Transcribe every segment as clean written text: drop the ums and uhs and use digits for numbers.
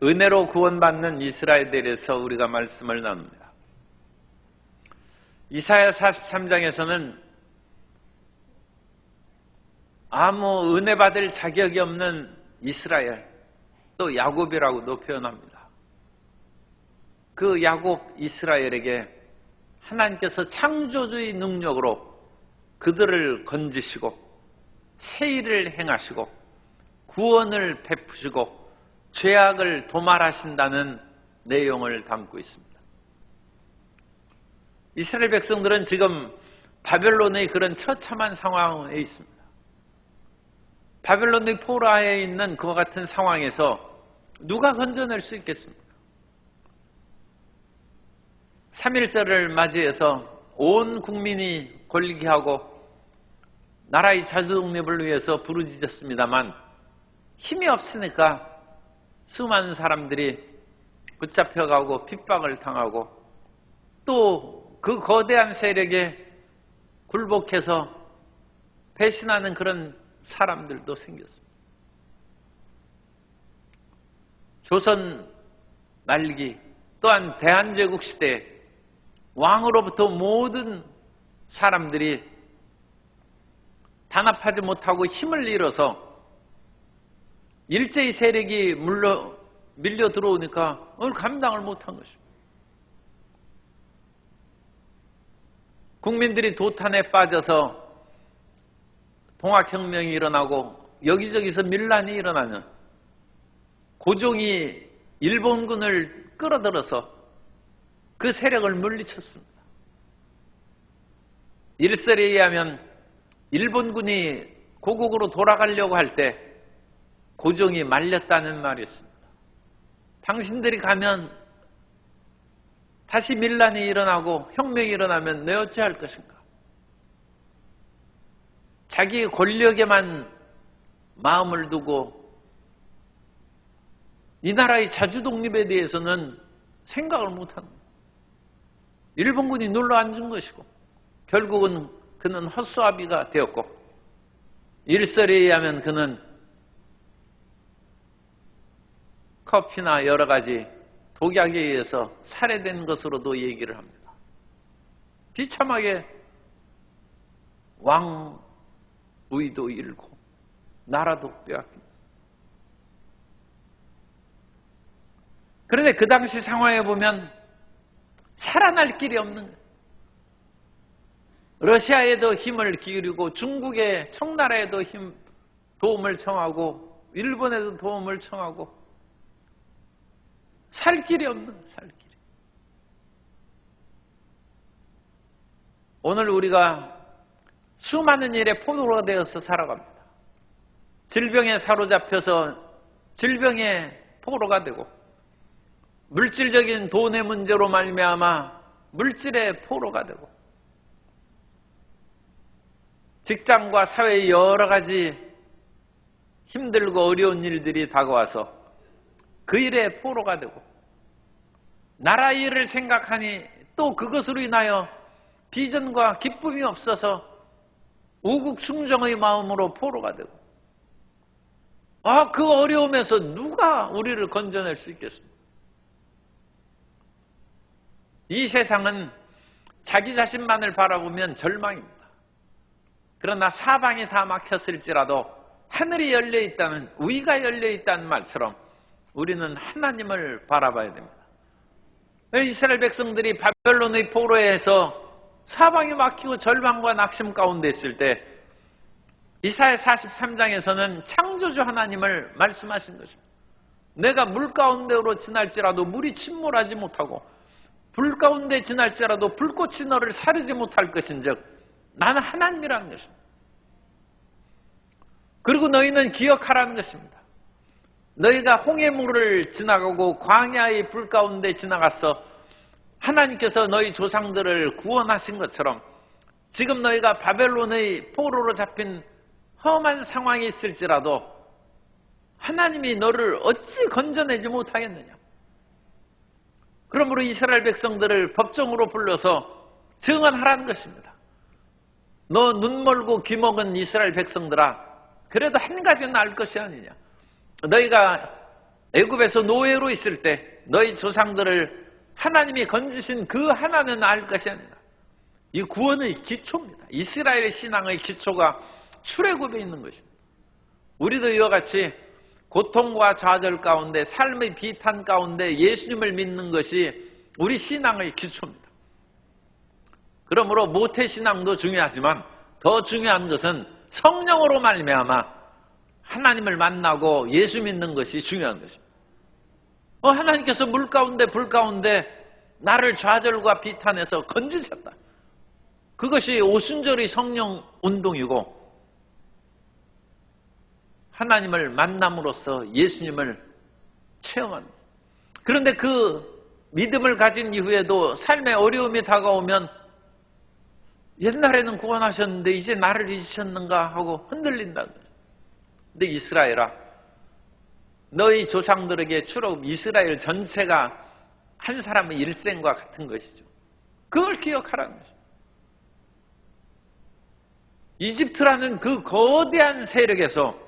은혜로 구원받는 이스라엘에 대해서 우리가 말씀을 나눕니다. 이사야 43장에서는 아무 은혜 받을 자격이 없는 이스라엘, 또 야곱이라고도 표현합니다. 그 야곱 이스라엘에게 하나님께서 창조주의 능력으로 그들을 건지시고 새 일을 행하시고 구원을 베푸시고 죄악을 도말하신다는 내용을 담고 있습니다. 이스라엘 백성들은 지금 바벨론의 그런 처참한 상황에 있습니다. 바벨론의 포로하에 있는 그와 같은 상황에서 누가 건져낼 수 있겠습니까? 3.1절을 맞이해서 온 국민이 권리기하고 나라의 자주독립을 위해서 부르짖었습니다만 힘이 없으니까 수많은 사람들이 붙잡혀가고 핍박을 당하고 또 그 거대한 세력에 굴복해서 배신하는 그런 사람들도 생겼습니다. 조선 말기 또한 대한제국 시대 왕으로부터 모든 사람들이 단합하지 못하고 힘을 잃어서 일제의 세력이 밀려 들어오니까 오늘 감당을 못한 것입니다. 국민들이 도탄에 빠져서 동학혁명이 일어나고 여기저기서 밀란이 일어나는 고종이 일본군을 끌어들여서 그 세력을 물리쳤습니다. 일설에 의하면 일본군이 고국으로 돌아가려고 할 때 고종이 말렸다는 말이 있습니다. 당신들이 가면 다시 밀란이 일어나고 혁명이 일어나면 내 어찌할 것인가? 자기 권력에만 마음을 두고 이 나라의 자주독립에 대해서는 생각을 못합니다. 일본군이 눌러앉은 것이고 결국은 그는 헛수아비가 되었고 일설에 의하면 그는 커피나 여러 가지 독약에 의해서 살해된 것으로도 얘기를 합니다. 비참하게 왕위도 잃고 나라도 빼앗깁니다. 그런데 그 당시 상황에 보면 살아날 길이 없는 거예요. 러시아에도 힘을 기울이고 중국의 청나라에도 도움을 청하고 일본에도 도움을 청하고 살 길이 없는 살 길이. 오늘 우리가 수많은 일에 포로가 되어서 살아갑니다. 질병에 사로잡혀서 질병의 포로가 되고 물질적인 돈의 문제로 말미암아 물질의 포로가 되고 직장과 사회의 여러 가지 힘들고 어려운 일들이 다가와서 그 일에 포로가 되고 나라 일을 생각하니 또 그것으로 인하여 비전과 기쁨이 없어서 우국충정의 마음으로 포로가 되고 그 어려움에서 누가 우리를 건져낼 수 있겠습니까? 이 세상은 자기 자신만을 바라보면 절망입니다. 그러나 사방이 다 막혔을지라도 하늘이 열려있다는 위가 열려있다는 말처럼 우리는 하나님을 바라봐야 됩니다. 이스라엘 백성들이 바벨론의 포로에서 사방이 막히고 절망과 낙심 가운데 있을 때 이사야 43장에서는 창조주 하나님을 말씀하신 것입니다. 내가 물 가운데로 지날지라도 물이 침몰하지 못하고 불 가운데 지날지라도 불꽃이 너를 사르지 못할 것인즉 나는 하나님이라는 것입니다. 그리고 너희는 기억하라는 것입니다. 너희가 홍해물을 지나가고 광야의 불 가운데 지나가서 하나님께서 너희 조상들을 구원하신 것처럼 지금 너희가 바벨론의 포로로 잡힌 험한 상황이 있을지라도 하나님이 너를 어찌 건져내지 못하겠느냐. 그러므로 이스라엘 백성들을 법정으로 불러서 증언하라는 것입니다. 너 눈멀고 귀먹은 이스라엘 백성들아, 그래도 한 가지는 알 것이 아니냐. 너희가 애굽에서 노예로 있을 때 너희 조상들을 하나님이 건지신 그 하나는 알 것이 아니라 이 구원의 기초입니다. 이스라엘의 신앙의 기초가 출애굽에 있는 것입니다. 우리도 이와 같이 고통과 좌절 가운데 삶의 비탄 가운데 예수님을 믿는 것이 우리 신앙의 기초입니다. 그러므로 모태신앙도 중요하지만 더 중요한 것은 성령으로 말미암아 하나님을 만나고 예수 믿는 것이 중요한 것입니다. 하나님께서 물 가운데 불 가운데 나를 좌절과 비탄에서 건지셨다. 그것이 오순절의 성령 운동이고 하나님을 만남으로써 예수님을 체험한다. 그런데 그 믿음을 가진 이후에도 삶의 어려움이 다가오면 옛날에는 구원하셨는데 이제 나를 잊으셨는가 하고 흔들린다. 근데 이스라엘아, 너희 조상들에게 출애굽 이스라엘 전체가 한 사람의 일생과 같은 것이죠. 그걸 기억하라는 것이죠. 이집트라는 그 거대한 세력에서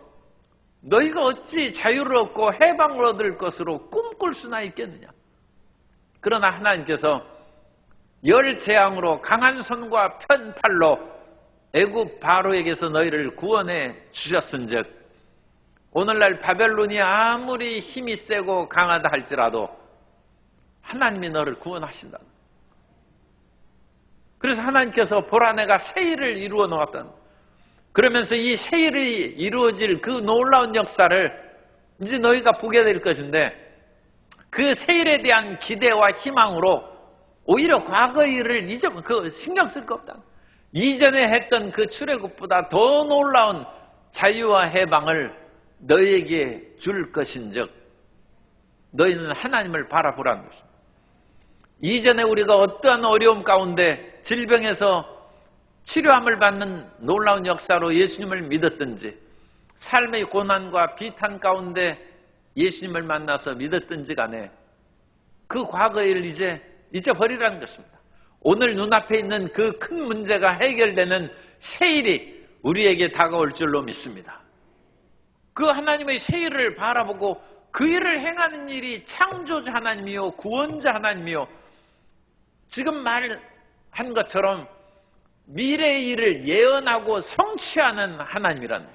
너희가 어찌 자유를 얻고 해방을 얻을 것으로 꿈꿀 수나 있겠느냐. 그러나 하나님께서 열 재앙으로 강한 손과 편 팔로 애굽 바로에게서 너희를 구원해 주셨은즉 오늘날 바벨론이 아무리 힘이 세고 강하다 할지라도 하나님이 너를 구원하신다. 그래서 하나님께서 보라 내가 새 일을 이루어 놓았다. 그러면서 이 새 일이 이루어질 그 놀라운 역사를 이제 너희가 보게 될 것인데 그 새 일에 대한 기대와 희망으로 오히려 과거의 일을 신경 쓸 거 없다. 이전에 했던 그 출애굽보다 더 놀라운 자유와 해방을 너희에게 줄 것인즉 너희는 하나님을 바라보라는 것입니다. 이전에 우리가 어떠한 어려움 가운데 질병에서 치료함을 받는 놀라운 역사로 예수님을 믿었든지 삶의 고난과 비탄 가운데 예수님을 만나서 믿었든지 간에 그 과거의 일을 이제 잊어버리라는 것입니다. 오늘 눈앞에 있는 그 큰 문제가 해결되는 새 일이 우리에게 다가올 줄로 믿습니다. 그 하나님의 새 일을 바라보고 그 일을 행하는 일이 창조자 하나님이요 구원자 하나님이요 지금 말한 것처럼 미래의 일을 예언하고 성취하는 하나님이란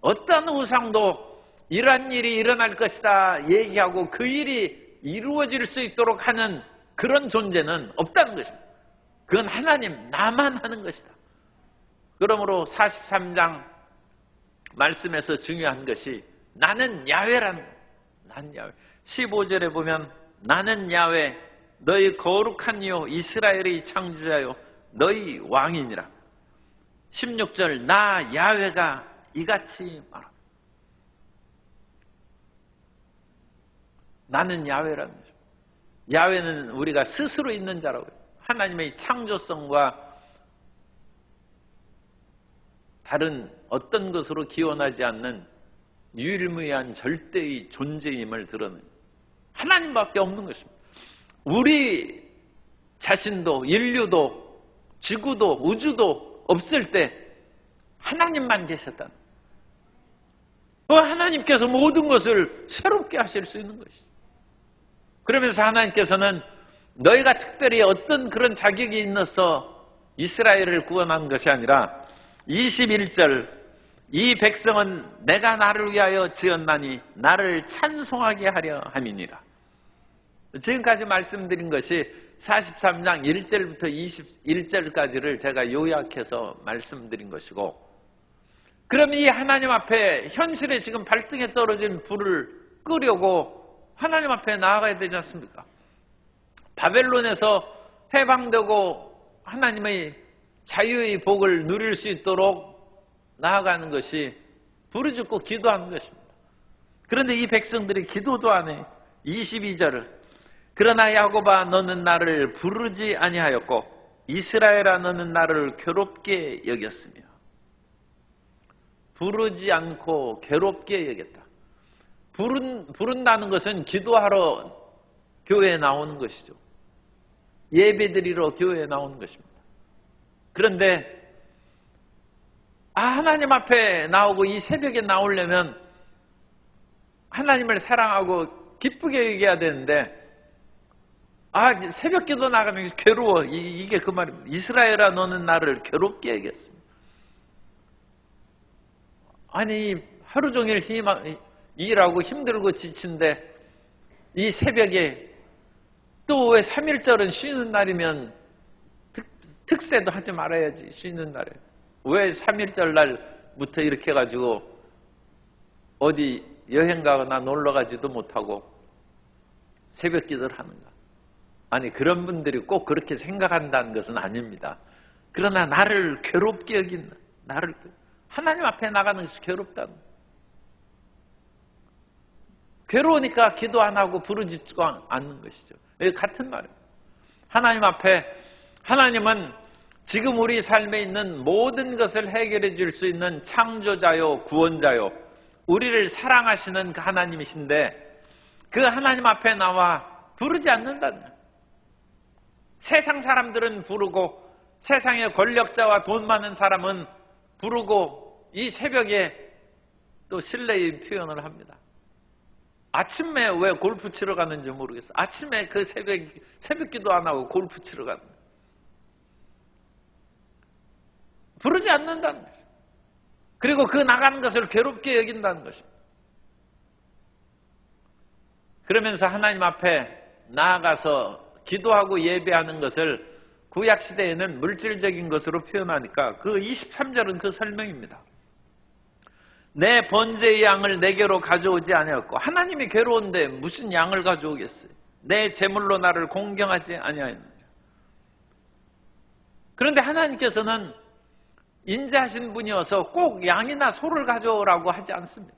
어떤 우상도 이러한 일이 일어날 것이다 얘기하고 그 일이 이루어질 수 있도록 하는 그런 존재는 없다는 것입니다. 그건 하나님 나만 하는 것이다. 그러므로 43장 말씀에서 중요한 것이 나는 야훼라는 난 야훼. 15절에 보면 나는 야훼 너희 거룩한 이요 이스라엘의 창조자요 너희 왕이니라. 16절 나 야훼가 이같이 말한다. 나는 야훼라는 거죠. 야훼는 우리가 스스로 있는 자라고 해요. 하나님의 창조성과 다른 어떤 것으로 기원하지 않는 유일무이한 절대의 존재임을 드러내는 하나님밖에 없는 것입니다. 우리 자신도 인류도 지구도 우주도 없을 때 하나님만 계셨다. 하나님께서 모든 것을 새롭게 하실 수 있는 것이죠. 그러면서 하나님께서는 너희가 특별히 어떤 그런 자격이 있어서 이스라엘을 구원한 것이 아니라 21절 이 백성은 내가 나를 위하여 지었나니 나를 찬송하게 하려 함이니라. 지금까지 말씀드린 것이 43장 1절부터 21절까지를 제가 요약해서 말씀드린 것이고 그럼 이 하나님 앞에 현실에 지금 발등에 떨어진 불을 끄려고 하나님 앞에 나아가야 되지 않습니까? 바벨론에서 해방되고 하나님의 자유의 복을 누릴 수 있도록 나아가는 것이 부르짖고 기도하는 것입니다. 그런데 이 백성들이 기도도 안 해. 22절을 그러나 야곱아 너는 나를 부르지 아니하였고 이스라엘아 너는 나를 괴롭게 여겼으며 부르지 않고 괴롭게 여겼다. 부른다는 것은 기도하러 교회에 나오는 것이죠. 예배드리러 교회에 나오는 것입니다. 그런데 하나님 앞에 나오고 이 새벽에 나오려면 하나님을 사랑하고 기쁘게 얘기해야 되는데 새벽 기도 나가면 괴로워. 이게 그 말입니다. 이스라엘아 너는 나를 괴롭게 얘기했습니다. 아니 하루 종일 일하고 힘들고 지친데 이 새벽에 또 왜 3.1절은 쉬는 날이면 특세도 하지 말아야지. 쉬는 날에 왜 3.1절 날부터 이렇게 해가지고 어디 여행 가거나 놀러 가지도 못하고 새벽 기도를 하는가? 아니 그런 분들이 꼭 그렇게 생각한다는 것은 아닙니다. 그러나 나를 괴롭게 여긴 나를 하나님 앞에 나가는 것이 괴롭다는 거예요. 괴로우니까 기도 안 하고 부르짖고 않는 것이죠. 같은 말이에요. 하나님 앞에 하나님은 지금 우리 삶에 있는 모든 것을 해결해 줄 수 있는 창조자요 구원자요 우리를 사랑하시는 그 하나님이신데 그 하나님 앞에 나와 부르지 않는다는 거예요. 세상 사람들은 부르고 세상의 권력자와 돈 많은 사람은 부르고 이 새벽에 또 신뢰의 표현을 합니다. 아침에 왜 골프 치러 가는지 모르겠어요. 아침에 그 새벽 기도 안 하고 골프 치러 가는 거예요. 부르지 않는다는 거죠. 그리고 그 나가는 것을 괴롭게 여긴다는 것입니다. 그러면서 하나님 앞에 나아가서 기도하고 예배하는 것을 구약시대에는 물질적인 것으로 표현하니까 그 23절은 그 설명입니다. 내 번제의 양을 내게로 가져오지 아니하였고 하나님이 괴로운데 무슨 양을 가져오겠어요? 내 제물로 나를 공경하지 아니하였느냐. 그런데 하나님께서는 인자하신 분이어서 꼭 양이나 소를 가져오라고 하지 않습니다.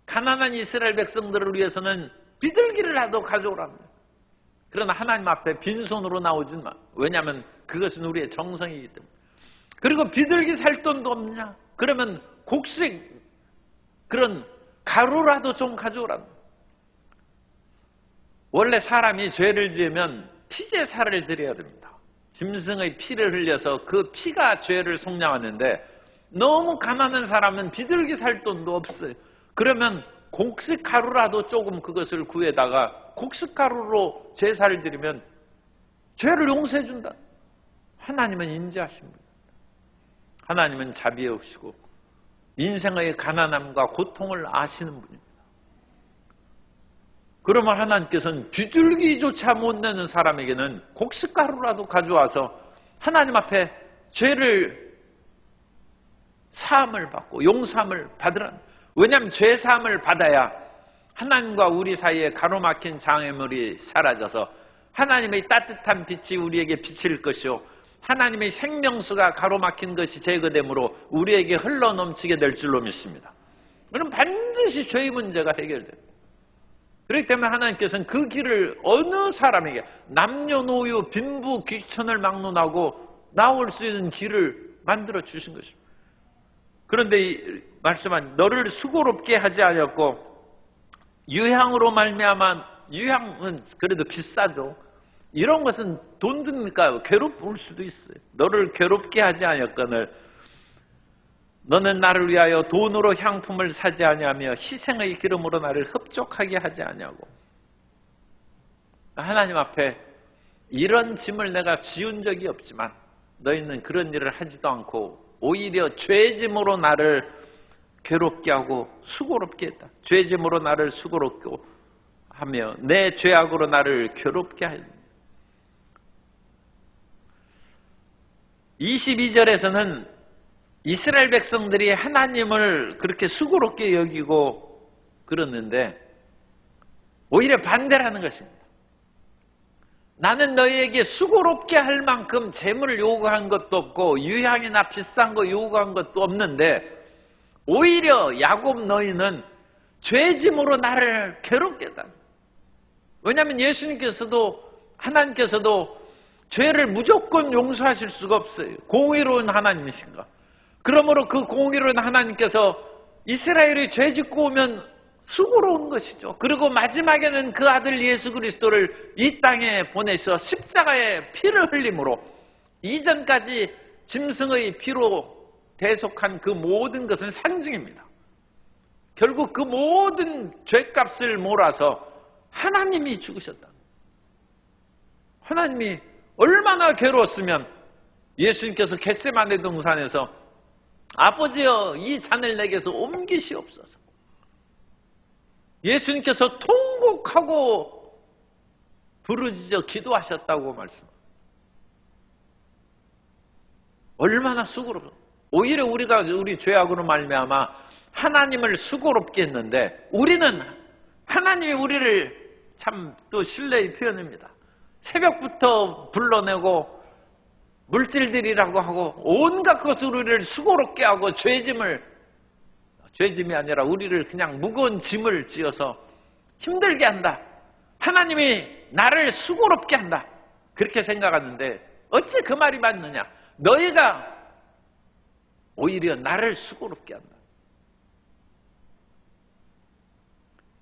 가난한 이스라엘 백성들을 위해서는 비둘기를 가져오랍니다. 그러나 하나님 앞에 빈손으로 나오진 마. 왜냐하면 그것은 우리의 정성이기 때문에. 그리고 비둘기 살 돈도 없냐? 그러면 곡식 그런 가루라도 좀 가져오랍니다. 원래 사람이 죄를 지으면 피제사를 드려야 됩니다. 짐승의 피를 흘려서 그 피가 죄를 속량하는데 너무 가난한 사람은 비둘기 살 돈도 없어요. 그러면 곡식 가루라도 조금 그것을 구해다가 곡식 가루로 제사를 드리면 죄를 용서해 준다. 하나님은 인자하신 분입니다. 하나님은 자비없으시고 인생의 가난함과 고통을 아시는 분입니다. 그러면 하나님께서는 비둘기조차 못 내는 사람에게는 곡식 가루라도 가져와서 하나님 앞에 죄를 사함을 받고 용서함을 받으라는. 왜냐하면 죄 사함을 받아야 하나님과 우리 사이에 가로막힌 장애물이 사라져서 하나님의 따뜻한 빛이 우리에게 비칠 것이요 하나님의 생명수가 가로막힌 것이 제거되므로 우리에게 흘러넘치게 될 줄로 믿습니다. 그럼 반드시 죄의 문제가 해결됩니다. 그렇기 때문에 하나님께서는 그 길을 어느 사람에게 남녀노유 빈부 귀천을 막론하고 나올 수 있는 길을 만들어 주신 것입니다. 그런데 이 말씀한 너를 수고롭게 하지 아니었고 유향으로 말미암아 유향은 그래도 비싸죠. 이런 것은 돈 듭니까? 괴롭을 수도 있어요. 너를 괴롭게 하지 아니었거늘 너는 나를 위하여 돈으로 향품을 사지 아니하며 희생의 기름으로 나를 흡족하게 하지 아니하고. 하나님 앞에 이런 짐을 내가 지운 적이 없지만 너희는 그런 일을 하지도 않고 오히려 죄짐으로 나를 괴롭게 하고 수고롭게 했다. 죄짐으로 나를 수고롭게 하며 내 죄악으로 나를 괴롭게 하였다. 22절에서는 이스라엘 백성들이 하나님을 그렇게 수고롭게 여기고 그러는데 오히려 반대라는 것입니다. 나는 너희에게 수고롭게 할 만큼 재물을 요구한 것도 없고 유향이나 비싼 거 요구한 것도 없는데 오히려 야곱 너희는 죄짐으로 나를 괴롭게 했다. 왜냐하면 예수님께서도 하나님께서도 죄를 무조건 용서하실 수가 없어요. 공의로운 하나님이신가. 그러므로 그 공의로운 하나님께서 이스라엘이 죄 짓고 오면 수고로운 것이죠. 그리고 마지막에는 그 아들 예수 그리스도를 이 땅에 보내서 십자가의 피를 흘림으로 이전까지 짐승의 피로 대속한 그 모든 것은 상징입니다. 결국 그 모든 죄값을 몰아서 하나님이 죽으셨다. 하나님이 얼마나 괴로웠으면 예수님께서 겟세마네 동산에서 아버지여 이 잔을 내게서 옮기시옵소서. 예수님께서 통곡하고 부르짖어 기도하셨다고 말씀합니다. 얼마나 수고롭고, 오히려 우리가 우리 죄악으로 말미암아 하나님을 수고롭게 했는데, 우리는 하나님이 우리를 참 또 신뢰의 표현입니다. 새벽부터 불러내고 물질들이라고 하고 온갖 것을 우리를 수고롭게 하고 죄짐이 아니라 우리를 그냥 무거운 짐을 지어서 힘들게 한다. 하나님이 나를 수고롭게 한다. 그렇게 생각하는데 어찌 그 말이 맞느냐? 너희가 오히려 나를 수고롭게 한다.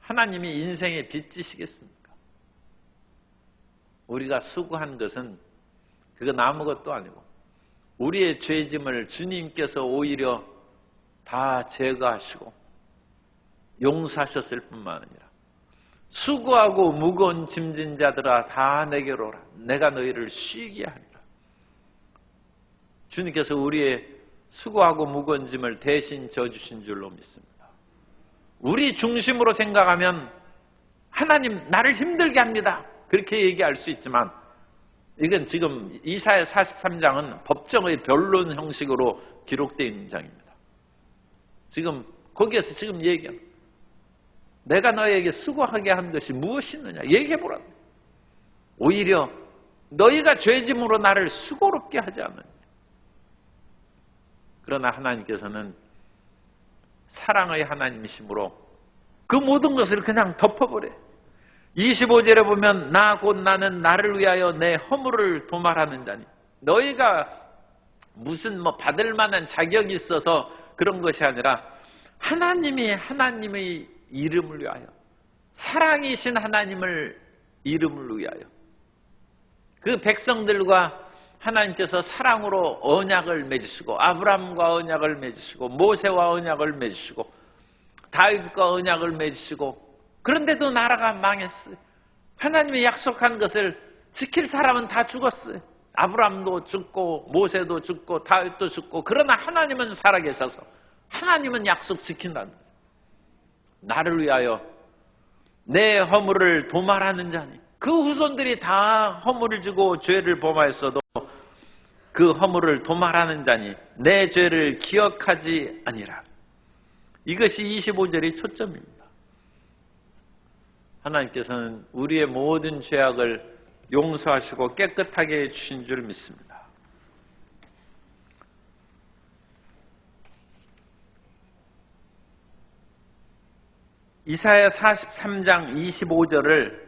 하나님이 인생에 빚지시겠습니까? 우리가 수고한 것은 그건 아무것도 아니고 우리의 죄짐을 주님께서 오히려 다 제거하시고 용서하셨을 뿐만 아니라 수고하고 무거운 짐진 자들아 다 내게로 오라. 내가 너희를 쉬게 하리라. 주님께서 우리의 수고하고 무거운 짐을 대신 져주신 줄로 믿습니다. 우리 중심으로 생각하면 하나님 나를 힘들게 합니다. 그렇게 얘기할 수 있지만 이건 지금 이사야 43장은 법정의 변론 형식으로 기록되어 있는 장입니다. 지금 거기에서 지금 얘기합니다. 내가 너에게 수고하게 한 것이 무엇이느냐 얘기해보라. 오히려 너희가 죄짐으로 나를 수고롭게 하지 않느냐. 그러나 하나님께서는 사랑의 하나님이시므로 그 모든 것을 그냥 덮어버려요. 25절에 보면 나 곧 나는 나를 위하여 내 허물을 도말하는 자니, 너희가 무슨 받을 만한 자격이 있어서 그런 것이 아니라 하나님이 하나님의 이름을 위하여, 사랑이신 하나님을 이름을 위하여 그 백성들과 하나님께서 사랑으로 언약을 맺으시고 아브라함과 언약을 맺으시고 모세와 언약을 맺으시고 다윗과 언약을 맺으시고, 그런데도 나라가 망했어요. 하나님이 약속한 것을 지킬 사람은 다 죽었어요. 아브라함도 죽고 모세도 죽고 다윗도 죽고, 그러나 하나님은 살아계셔서 하나님은 약속 지킨다는 거예요. 나를 위하여 내 허물을 도말하는 자니, 그 후손들이 다 허물을 지고 죄를 범하였어도 그 허물을 도말하는 자니 내 죄를 기억하지 아니라. 이것이 25절의 초점입니다. 하나님께서는 우리의 모든 죄악을 용서하시고 깨끗하게 해주신 줄 믿습니다. 이사야 43장 25절을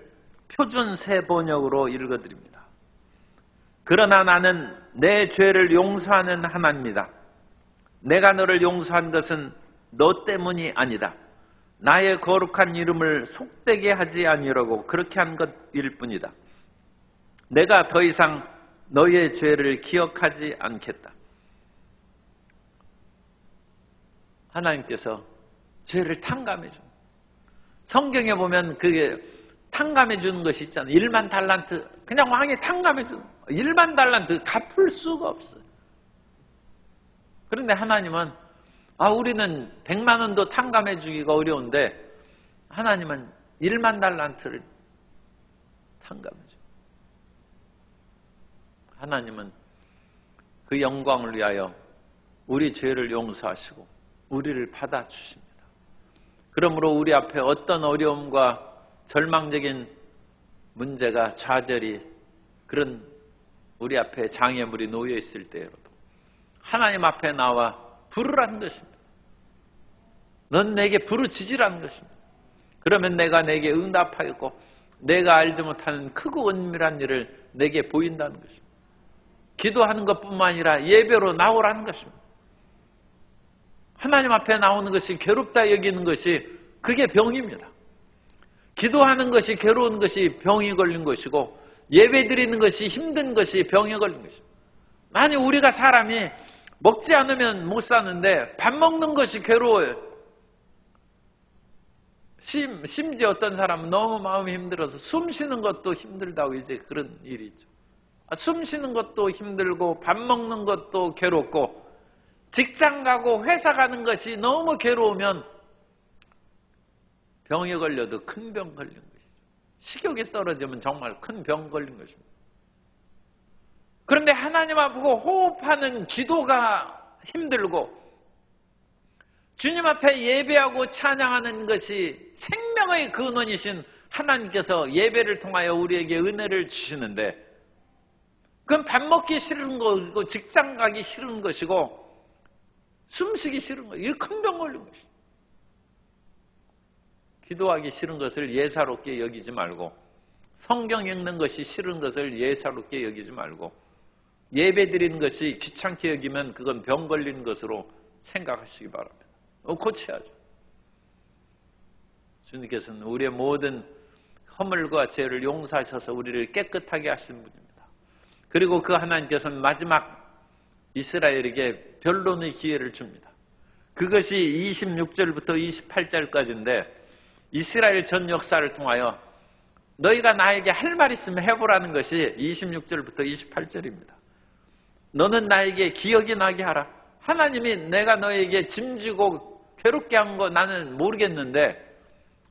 표준 새 번역으로 읽어드립니다. 그러나 나는 내 죄를 용서하는 하나님이다. 내가 너를 용서한 것은 너 때문이 아니다. 나의 거룩한 이름을 속되게 하지 아니라고 그렇게 한 것일 뿐이다. 내가 더 이상 너의 죄를 기억하지 않겠다. 하나님께서 죄를 탕감해 줍니다. 성경에 보면 그게 탕감해 주는 것이 있잖아요. 1만 달란트, 그냥 왕이 탕감해 주는 거예요. 1만 달란트 갚을 수가 없어요. 그런데 하나님은 우리는 100만 원도 탕감해 주기가 어려운데 하나님은 1만 달란트를 탕감해 줘요. 하나님은 그 영광을 위하여 우리 죄를 용서하시고 우리를 받아주십니다. 그러므로 우리 앞에 어떤 어려움과 절망적인 문제가, 좌절이, 그런 우리 앞에 장애물이 놓여 있을 때에도 하나님 앞에 나와 부르라는 것입니다. 넌 내게 부르짖으라는 것입니다. 그러면 내가 내게 응답하였고 내가 알지 못하는 크고 은밀한 일을 내게 보인다는 것입니다. 기도하는 것뿐만 아니라 예배로 나오라는 것입니다. 하나님 앞에 나오는 것이 괴롭다 여기는 것이 그게 병입니다. 기도하는 것이 괴로운 것이 병이 걸린 것이고, 예배 드리는 것이 힘든 것이 병에 걸린 것입니다. 아니, 우리가 사람이 먹지 않으면 못 사는데 밥 먹는 것이 괴로워요. 심지어 어떤 사람은 너무 마음이 힘들어서 숨 쉬는 것도 힘들다고 이제 그런 일이 있죠. 숨 쉬는 것도 힘들고 밥 먹는 것도 괴롭고 직장 가고 회사 가는 것이 너무 괴로우면 병에 걸려도 큰 병 걸린 것이죠. 식욕이 떨어지면 정말 큰 병 걸린 것입니다. 그런데 하나님 앞으로 호흡하는 기도가 힘들고 주님 앞에 예배하고 찬양하는 것이 생명의 근원이신 하나님께서 예배를 통하여 우리에게 은혜를 주시는데 그건 밥 먹기 싫은 것이고 직장 가기 싫은 것이고 숨쉬기 싫은 것이고 이거 큰 병 걸린 것이죠. 기도하기 싫은 것을 예사롭게 여기지 말고 성경 읽는 것이 싫은 것을 예사롭게 여기지 말고 예배 드리는 것이 귀찮게 여기면 그건 병 걸린 것으로 생각하시기 바랍니다. 고쳐야죠. 주님께서는 우리의 모든 허물과 죄를 용서하셔서 우리를 깨끗하게 하시는 분입니다. 그리고 그 하나님께서는 마지막 이스라엘에게 변론의 기회를 줍니다. 그것이 26절부터 28절까지인데 이스라엘 전 역사를 통하여 너희가 나에게 할 말 있으면 해보라는 것이 26절부터 28절입니다. 너는 나에게 기억이 나게 하라. 하나님이 내가 너에게 짐지고 괴롭게 한 거 나는 모르겠는데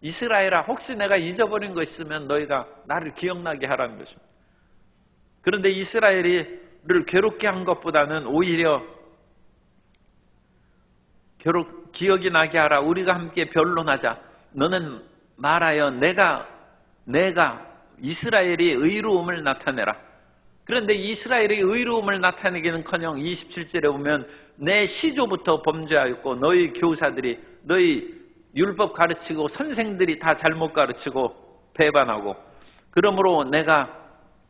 이스라엘아 혹시 내가 잊어버린 거 있으면 너희가 나를 기억나게 하라는 것입니다. 그런데 이스라엘을 괴롭게 한 것보다는 오히려 기억이 나게 하라. 우리가 함께 변론하자. 너는 말하여 내가 이스라엘이 의로움을 나타내라. 그런데 이스라엘의 의로움을 나타내기는커녕 27절에 보면 내 시조부터 범죄하였고 너희 교사들이 너희 율법 가르치고 선생들이 다 잘못 가르치고 배반하고 그러므로 내가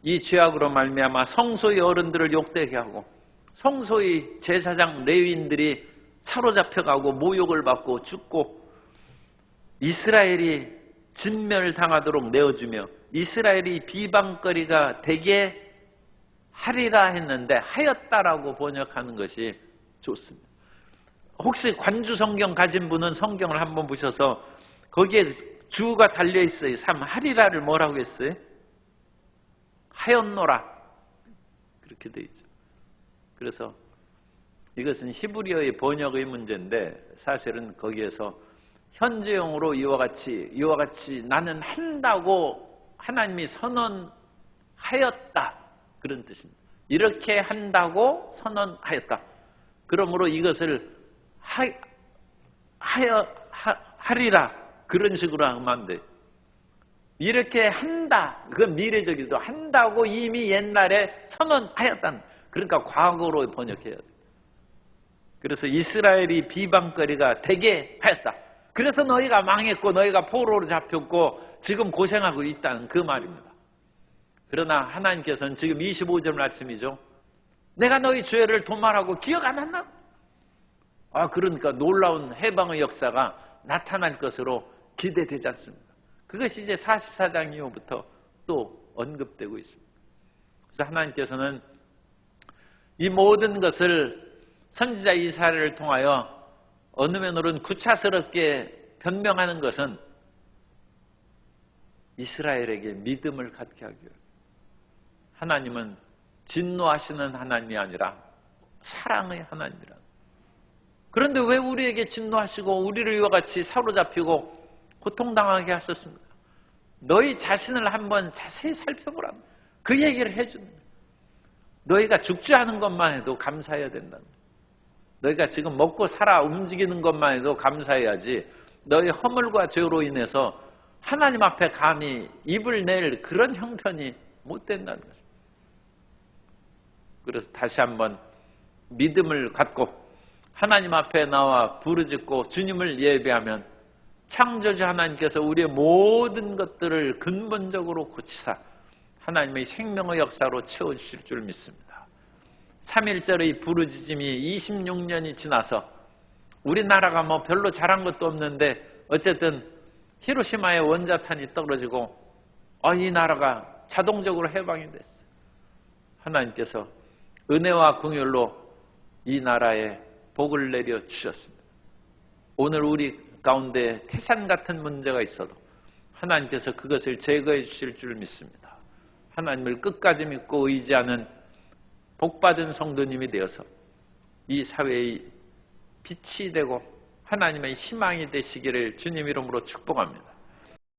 이 죄악으로 말미암아 성소의 어른들을 욕되게 하고 성소의 제사장 레위인들이 사로잡혀가고 모욕을 받고 죽고 이스라엘이 진멸당하도록 내어주며 이스라엘이 비방거리가 되게 하리라 했는데 하였다라고 번역하는 것이 좋습니다. 혹시 관주 성경 가진 분은 성경을 한번 보셔서 거기에 주가 달려 있어요. 하리라를 뭐라고 했어요? 하였노라 그렇게 되어 있죠. 그래서 이것은 히브리어의 번역의 문제인데 사실은 거기에서 현재형으로 이와 같이 나는 한다고 하나님이 선언하였다 그런 뜻입니다. 이렇게 한다고 선언하였다. 그러므로 이것을 하리라 그런 식으로 하면 안 돼요. 이렇게 한다. 그건 미래적이도 한다고 이미 옛날에 선언하였다는. 그러니까 과거로 번역해야 돼요. 그래서 이스라엘이 비방거리가 되게 하였다. 그래서 너희가 망했고 너희가 포로로 잡혔고 지금 고생하고 있다는 그 말입니다. 그러나 하나님께서는 지금 25절 말씀이죠. 내가 너희 죄를 도말하고 기억 안 했나? 그러니까 놀라운 해방의 역사가 나타날 것으로 기대되지 않습니다. 그것이 이제 44장 이후부터 또 언급되고 있습니다. 그래서 하나님께서는 이 모든 것을 선지자 이사야를 통하여 어느 면으로는 구차스럽게 변명하는 것은 이스라엘에게 믿음을 갖게 하기 위해서 하나님은 진노하시는 하나님이 아니라 사랑의 하나님이라. 그런데 왜 우리에게 진노하시고 우리를 이와 같이 사로잡히고 고통당하게 하셨습니까? 너희 자신을 한번 자세히 살펴보라. 그 얘기를 해주는 거예요. 너희가 죽지 않은 것만 해도 감사해야 된다. 너희가 지금 먹고 살아 움직이는 것만 해도 감사해야지 너희 허물과 죄로 인해서 하나님 앞에 감히 입을 낼 그런 형편이 못 된다는 것입니다. 그래서 다시 한번 믿음을 갖고 하나님 앞에 나와 부르짖고 주님을 예배하면 창조주 하나님께서 우리의 모든 것들을 근본적으로 고치사 하나님의 생명의 역사로 채워주실 줄 믿습니다. 3.1절의 부르짖음이 26년이 지나서 우리나라가 뭐 별로 잘한 것도 없는데 어쨌든 히로시마의 원자탄이 떨어지고 이 나라가 자동적으로 해방이 됐어요. 하나님께서 은혜와 긍휼로 이 나라에 복을 내려 주셨습니다. 오늘 우리가 가운데 태산 같은 문제가 있어도 하나님께서 그것을 제거해 주실 줄 믿습니다. 하나님을 끝까지 믿고 의지하는 복받은 성도님이 되어서 이 사회의 빛이 되고 하나님의 희망이 되시기를 주님 이름으로 축복합니다.